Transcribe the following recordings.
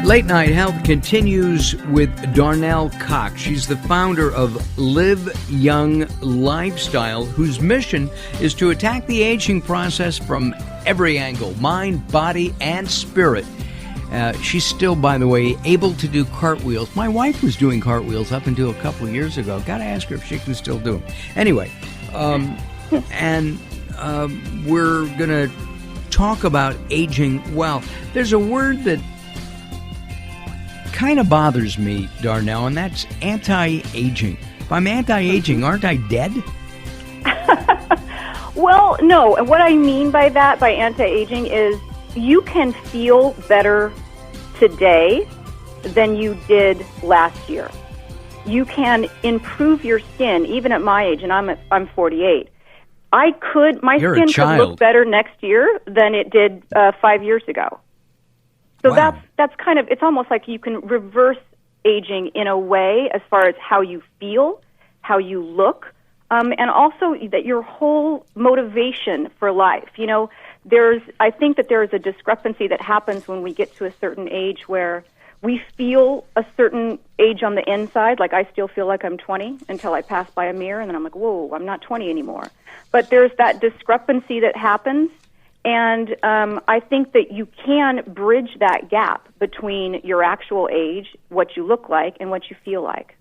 Late Night Health continues with Darnell Cox. She's the founder of Live Young Lifestyle, whose mission is to attack the aging process from every angle, mind, body, and spirit. She's still, by the way, able to do cartwheels. My wife was doing cartwheels up until a couple of years ago. Got to ask her if she can still do them. Anyway, we're going to talk about aging well. There's a word that kind of bothers me, Darnell, and that's anti-aging. If I'm anti-aging, aren't I dead? Well, no. And what I mean by that, by anti-aging, is you can feel better today than you did last year. You can improve your skin, even at my age, and I'm 48. My skin could look better next year than it did 5 years ago. So wow. that's kind of, it's almost like you can reverse aging in a way as far as how you feel, how you look, and also that your whole motivation for life. You know, I think that there is a discrepancy that happens when we get to a certain age where we feel a certain age on the inside, like I still feel like I'm 20 until I pass by a mirror, and then I'm like, whoa, I'm not 20 anymore. But there's that discrepancy that happens. And I think that you can bridge that gap between your actual age, what you look like, and what you feel like.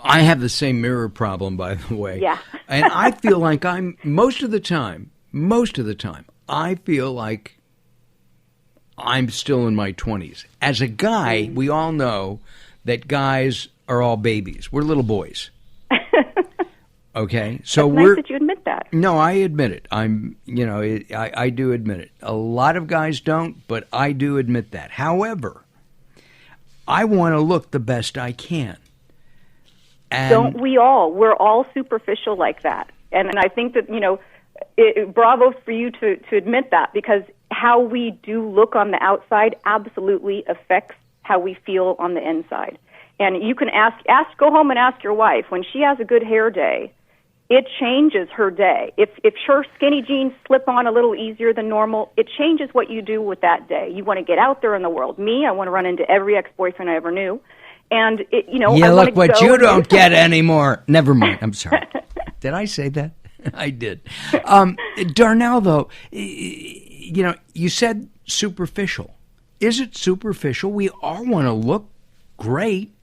I have the same mirror problem, by the way. Yeah. And I feel like most of the time, I feel like I'm still in my 20s. As a guy, we all know that guys are all babies. We're little boys. Okay, so it's nice that you admit that. No, I admit it. I do admit it. A lot of guys don't, but I do admit that. However, I want to look the best I can. And don't we all? We're all superficial like that. And I think that, bravo for you to admit that, because how we do look on the outside absolutely affects how we feel on the inside. And you can go home and ask your wife, when she has a good hair day, it changes her day. If her skinny jeans slip on a little easier than normal, it changes what you do with that day. You want to get out there in the world. Me, I want to run into every ex-boyfriend I ever knew. And, yeah, look what you don't get anymore. Never mind. I'm sorry. Did I say that? I did. Darnell, though, you said superficial. Is it superficial? We all want to look great.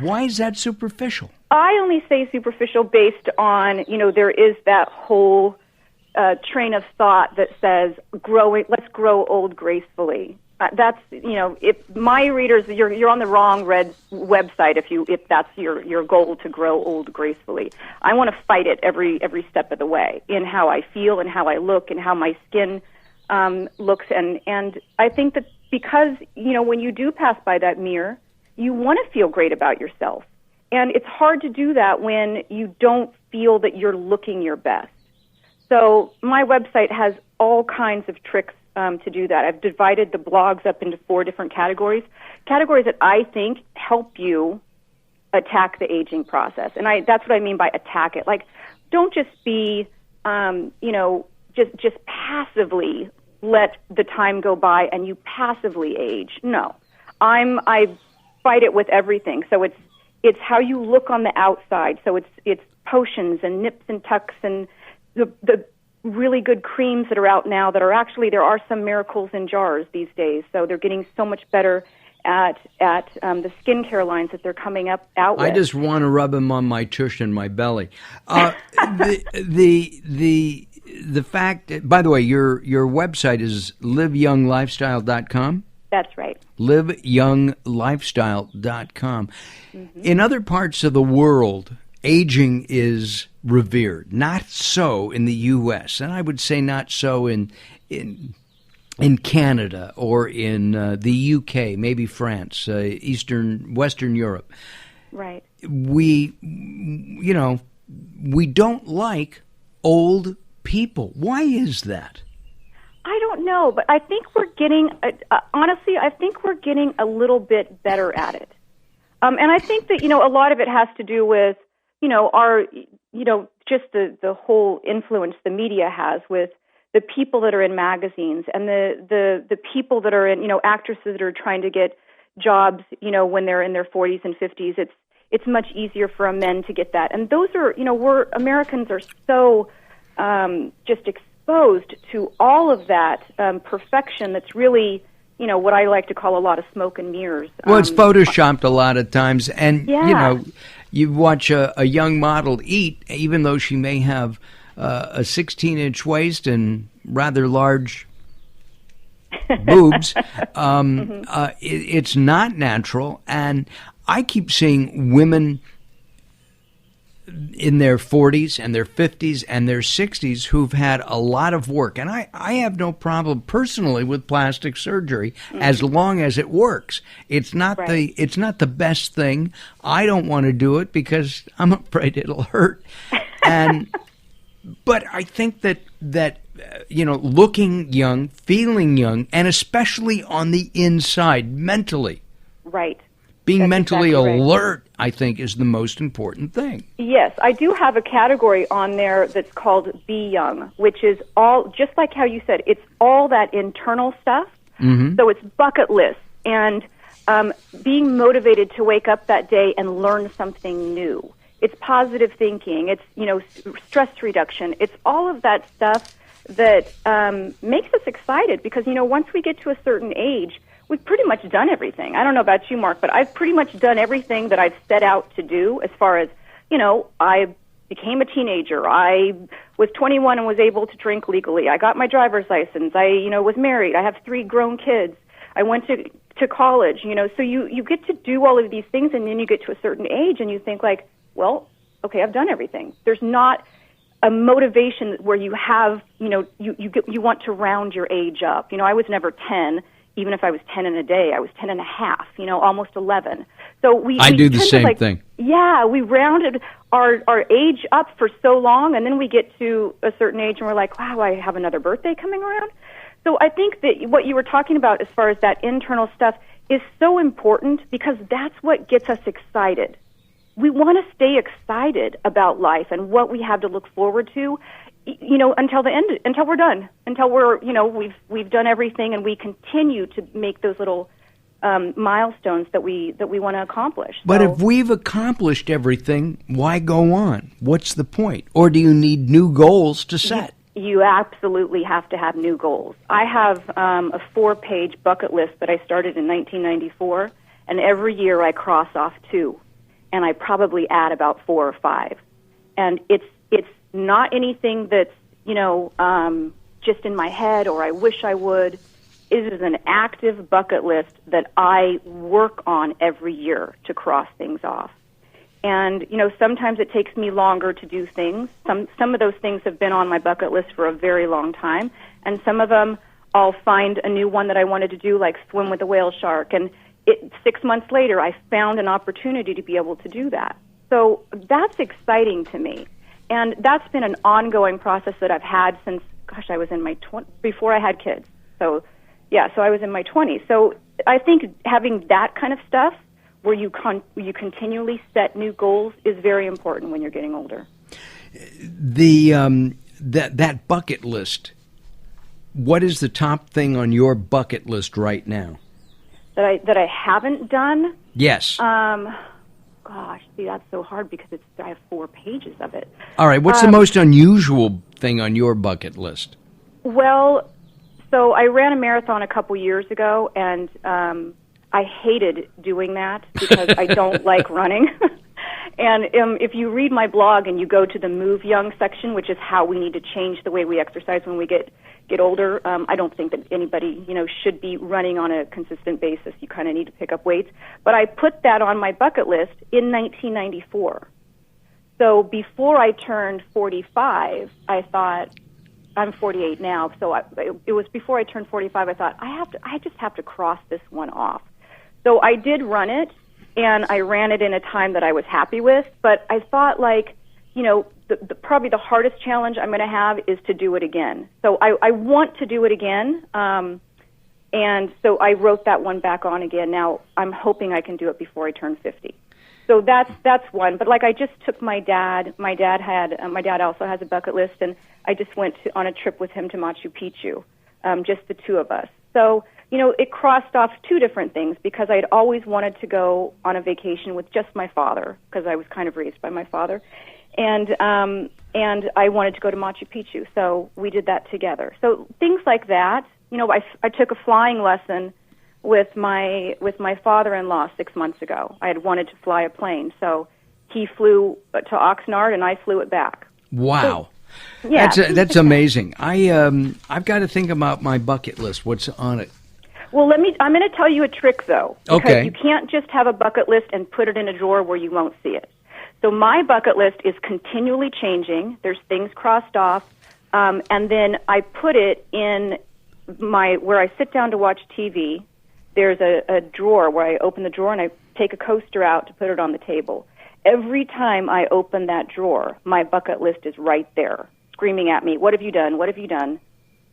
Why is that superficial? I only say superficial based on, there is that whole train of thought that says, let's grow old gracefully. That's, if my readers, you're on the wrong website if that's your goal, to grow old gracefully. I want to fight it every step of the way in how I feel and how I look and how my skin looks. And I think that because, when you do pass by that mirror, you want to feel great about yourself. And it's hard to do that when you don't feel that you're looking your best. So my website has all kinds of tricks to do that. I've divided the blogs up into 4 different categories that I think help you attack the aging process. And that's what I mean by attack it. Like, don't just be, just passively let the time go by and you passively age. No, I fight it with everything. So it's how you look on the outside. So it's potions and nips and tucks and the really good creams that are out now that are actually, there are some miracles in jars these days. So they're getting so much better at the skincare lines that they're coming out with. I just want to rub them on my tush and my belly. The fact, by the way, your website is liveyounglifestyle.com? That's right. liveyounglifestyle.com. Mm-hmm. In other parts of the world, aging is revered. Not so in the U.S., and I would say not so in Canada or in the U.K., maybe France, Western Europe. Right. We don't like old people. Why is that? I don't know, but I think we're getting, honestly, a little bit better at it. And I think that, a lot of it has to do with, our, just the whole influence the media has with the people that are in magazines and the people that are in, actresses that are trying to get jobs, when they're in their 40s and 50s. It's much easier for men to get that. And those are, Americans are so just exposed to all of that perfection that's really, what I like to call a lot of smoke and mirrors. Well, it's photoshopped a lot of times. And, you watch a young model eat, even though she may have a 16-inch waist and rather large boobs. It's not natural. And I keep seeing women in their 40s and their 50s and their 60s who've had a lot of work. And I have no problem personally with plastic surgery as long as it works. It's not the best thing. I don't want to do it because I'm afraid it'll hurt. But I think that looking young, feeling young, and especially on the inside, mentally. Right. Being That's mentally exactly alert, I think, is the most important thing. Yes, I do have a category on there that's called Be Young, which is all, just like how you said, it's all that internal stuff. So it's bucket lists and being motivated to wake up that day and learn something new. It's positive thinking. It's, stress reduction. It's all of that stuff that makes us excited because, once we get to a certain age, we've pretty much done everything. I don't know about you, Mark, but I've pretty much done everything that I've set out to do as far as, I became a teenager. I was 21 and was able to drink legally. I got my driver's license. I, was married. I have 3 grown kids. I went to college, so you get to do all of these things and then you get to a certain age and you think like, well, okay, I've done everything. There's not a motivation where you have, you want to round your age up. I was never 10. Even if I was 10 in a day, I was 10 and a half, almost 11. So I do the same thing. Yeah, we rounded our age up for so long, and then we get to a certain age, and we're like, wow, I have another birthday coming around. So I think that what you were talking about as far as that internal stuff is so important because that's what gets us excited. We want to stay excited about life and what we have to look forward to, until the end, until we're done, until we're, we've done everything and we continue to make those little milestones that we want to accomplish. But if we've accomplished everything, why go on? What's the point? Or do you need new goals to set? You absolutely have to have new goals. I have a 4-page bucket list that I started in 1994, and every year I cross off 2, and I probably add about 4 or 5. And it's not anything that's, just in my head or I wish I would. It is an active bucket list that I work on every year to cross things off. And, sometimes it takes me longer to do things. Some of those things have been on my bucket list for a very long time. And some of them I'll find a new one that I wanted to do, like swim with a whale shark. And 6 months later, I found an opportunity to be able to do that. So that's exciting to me. And that's been an ongoing process that I've had since, I was in my 20s, before I had kids. So, so I was in my 20s. So I think having that kind of stuff where you continually set new goals is very important when you're getting older. That bucket list, what is the top thing on your bucket list right now? That I haven't done? Yes. Gosh, see, that's so hard because I have 4 pages of it. All right, what's the most unusual thing on your bucket list? Well, so I ran a marathon a couple years ago, and I hated doing that because I don't like running. And if you read my blog and you go to the Move Young section, which is how we need to change the way we exercise when we get older, I don't think that anybody, should be running on a consistent basis. You kind of need to pick up weights. But I put that on my bucket list in 1994. So before I turned 45, I thought, I'm 48 now, so it was before I turned 45, I thought, I just have to cross this one off. So I did run it, and I ran it in a time that I was happy with, but I thought, probably the hardest challenge I'm going to have is to do it again. So I want to do it again, and so I wrote that one back on again. Now I'm hoping I can do it before I turn 50. So that's one. But like I just took my dad. My dad also has a bucket list, and I just went on a trip with him to Machu Picchu, just the two of us. So it crossed off two different things because I'd always wanted to go on a vacation with just my father because I was kind of raised by my father, and I wanted to go to Machu Picchu. So we did that together. So things like that. I took a flying lesson with my father-in-law 6 months ago. I had wanted to fly a plane, so he flew to Oxnard and I flew it back. Wow. So, yeah, that's amazing. I've got to think about my bucket list. What's on it? Well, I'm going to tell you a trick though, because okay. You can't just have a bucket list and put it in a drawer where you won't see it. So my bucket list is continually changing. There's things crossed off, and then I put it in where I sit down to watch TV. There's a drawer where I open the drawer and I take a coaster out to put it on the table. Every time I open that drawer, my bucket list is right there, screaming at me, what have you done? What have you done?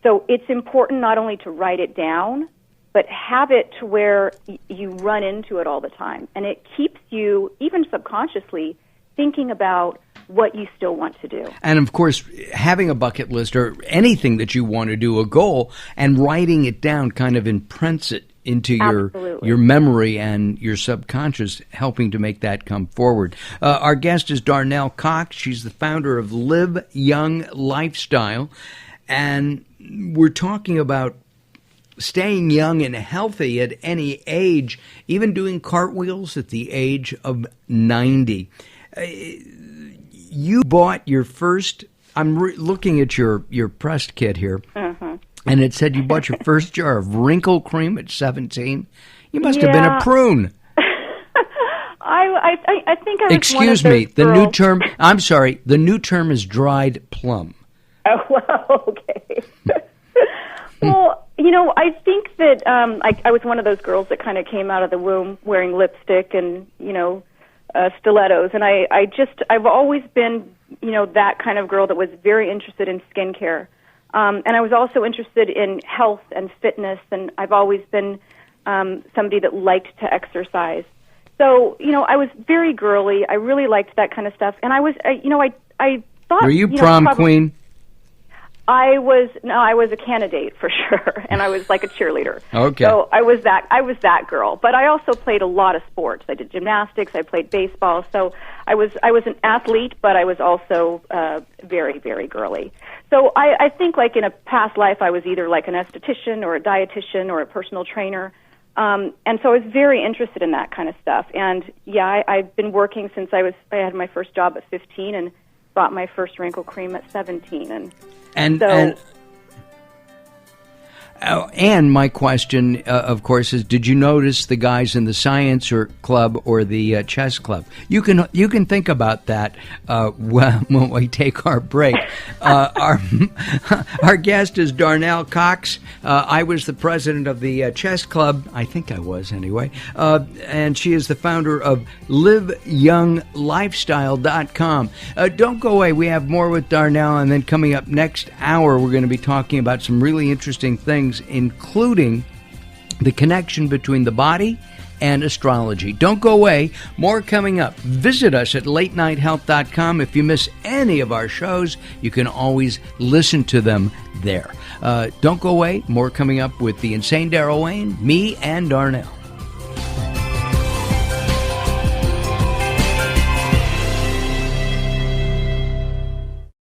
So it's important not only to write it down, but have it to where you run into it all the time. And it keeps you, even subconsciously, thinking about what you still want to do. And of course, having a bucket list or anything that you want to do, a goal, and writing it down kind of imprints it into your memory and your subconscious, helping to make that come forward. Our guest is Darnell Cox. She's the founder of Live Young Lifestyle. And we're talking about staying young and healthy at any age, even doing cartwheels at the age of 90. You bought your first, I'm looking at your pressed kit here, and it said you bought your first jar of wrinkle cream at 17. You must have been a prune. I think I was Excuse one of me, those the girls. new term, I'm sorry, the new term is dried plum. Oh, well, okay. Well, I think that I was one of those girls that kind of came out of the womb wearing lipstick and, stilettos. And I've always been, that kind of girl that was very interested in skincare. And I was also interested in health and fitness, and I've always been somebody that liked to exercise. So, I was very girly. I really liked that kind of stuff. And I was, I thought... Were you prom queen? I was a candidate for sure, and I was like a cheerleader. Okay. So I was that girl. But I also played a lot of sports. I did gymnastics. I played baseball. So I was an athlete, but I was also very, very girly. So I think like in a past life, I was either like an esthetician or a dietitian or a personal trainer. And so I was very interested in that kind of stuff. And yeah, I've been working since I had my first job at 15 and bought my first wrinkle cream at 17. And my question, of course, is: did you notice the guys in the science club or the chess club? You can think about that when we take our break. Our guest is Darnell Cox. I was the president of the chess club. I think I was anyway. And she is the founder of LiveYoungLifestyle.com. Don't go away. We have more with Darnell, and then coming up next hour, we're going to be talking about some really interesting things, including the connection between the body and astrology. Don't go away. More coming up. Visit us at latenighthealth.com. If you miss any of our shows, you can always listen to them there. Don't go away. More coming up with the insane Daryl Wayne, me, and Darnell.